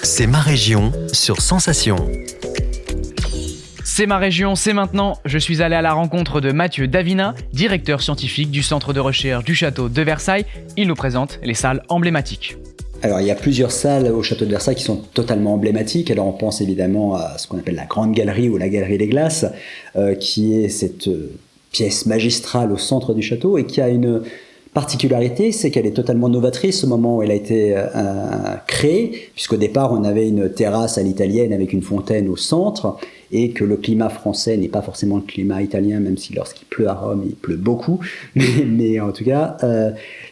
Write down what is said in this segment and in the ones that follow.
C'est ma région sur Sensation. C'est ma région, c'est maintenant. Je suis allé à la rencontre de Mathieu Davina, directeur scientifique du centre de recherche du château de Versailles. Il nous présente les salles emblématiques. Alors, il y a plusieurs salles au château de Versailles qui sont totalement emblématiques. Alors, on pense évidemment à ce qu'on appelle la Grande Galerie ou la Galerie des Glaces, qui est cette pièce magistrale au centre du château et qui a une particularité, c'est qu'elle est totalement novatrice au moment où elle a été créée, puisqu'au départ, on avait une terrasse à l'italienne avec une fontaine au centre, et que le climat français n'est pas forcément le climat italien, même si lorsqu'il pleut à Rome, il pleut beaucoup. Mais en tout cas,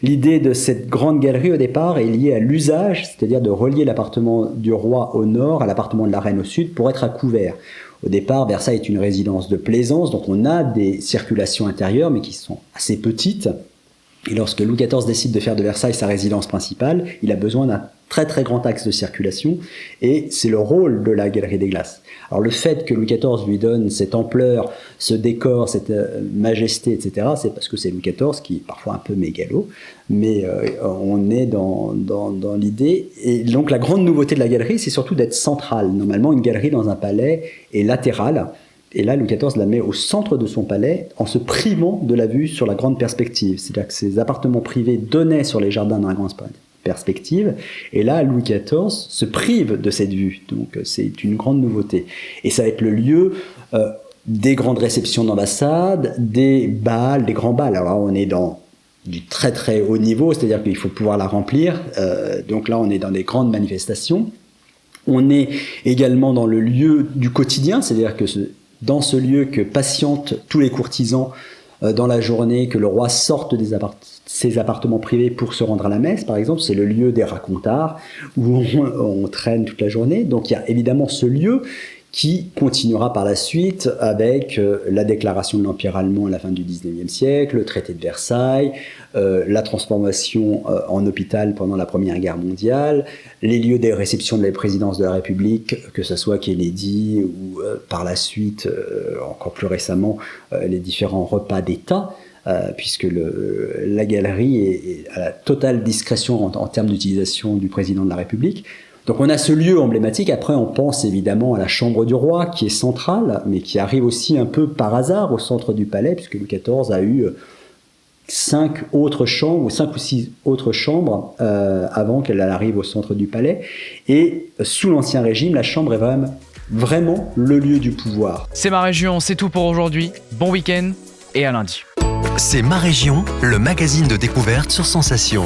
l'idée de cette grande galerie au départ est liée à l'usage, c'est-à-dire de relier l'appartement du roi au nord à l'appartement de la reine au sud pour être à couvert. Au départ, Versailles est une résidence de plaisance, donc on a des circulations intérieures, mais qui sont assez petites. Et lorsque Louis XIV décide de faire de Versailles sa résidence principale, il a besoin d'un très très grand axe de circulation, et c'est le rôle de la Galerie des Glaces. Alors le fait que Louis XIV lui donne cette ampleur, ce décor, cette majesté, etc., c'est parce que c'est Louis XIV qui est parfois un peu mégalo, mais on est dans l'idée. Et donc la grande nouveauté de la galerie, c'est surtout d'être centrale. Normalement, une galerie dans un palais est latérale, et là, Louis XIV la met au centre de son palais en se privant de la vue sur la grande perspective. C'est-à-dire que ses appartements privés donnaient sur les jardins dans la grande perspective. Et là, Louis XIV se prive de cette vue. Donc, c'est une grande nouveauté. Et ça va être le lieu des grandes réceptions d'ambassade, des bals, des grands bals. Alors là, on est dans du très très haut niveau, c'est-à-dire qu'il faut pouvoir la remplir. Donc là, on est dans des grandes manifestations. On est également dans le lieu du quotidien, c'est-à-dire que dans ce lieu que patientent tous les courtisans dans la journée, que le roi sorte de ses appartements privés pour se rendre à la messe, par exemple, c'est le lieu des racontards où on traîne toute la journée. Donc il y a évidemment ce lieu qui continuera par la suite avec la déclaration de l'Empire allemand à la fin du XIXe siècle, le traité de Versailles, la transformation en hôpital pendant la Première Guerre mondiale, les lieux des réceptions de la présidence de la République, que ce soit Kennedy ou par la suite, encore plus récemment, les différents repas d'État, puisque la galerie est à la totale discrétion en termes d'utilisation du président de la République. Donc on a ce lieu emblématique. Après on pense évidemment à la chambre du roi qui est centrale, mais qui arrive aussi un peu par hasard au centre du palais, puisque Louis XIV a eu 5 autres chambres, ou 5 ou 6 autres chambres avant qu'elle arrive au centre du palais. Et sous l'Ancien Régime, la chambre est vraiment le lieu du pouvoir. C'est ma région, c'est tout pour aujourd'hui. Bon week-end et à lundi. C'est ma région, le magazine de découverte sur Sensation.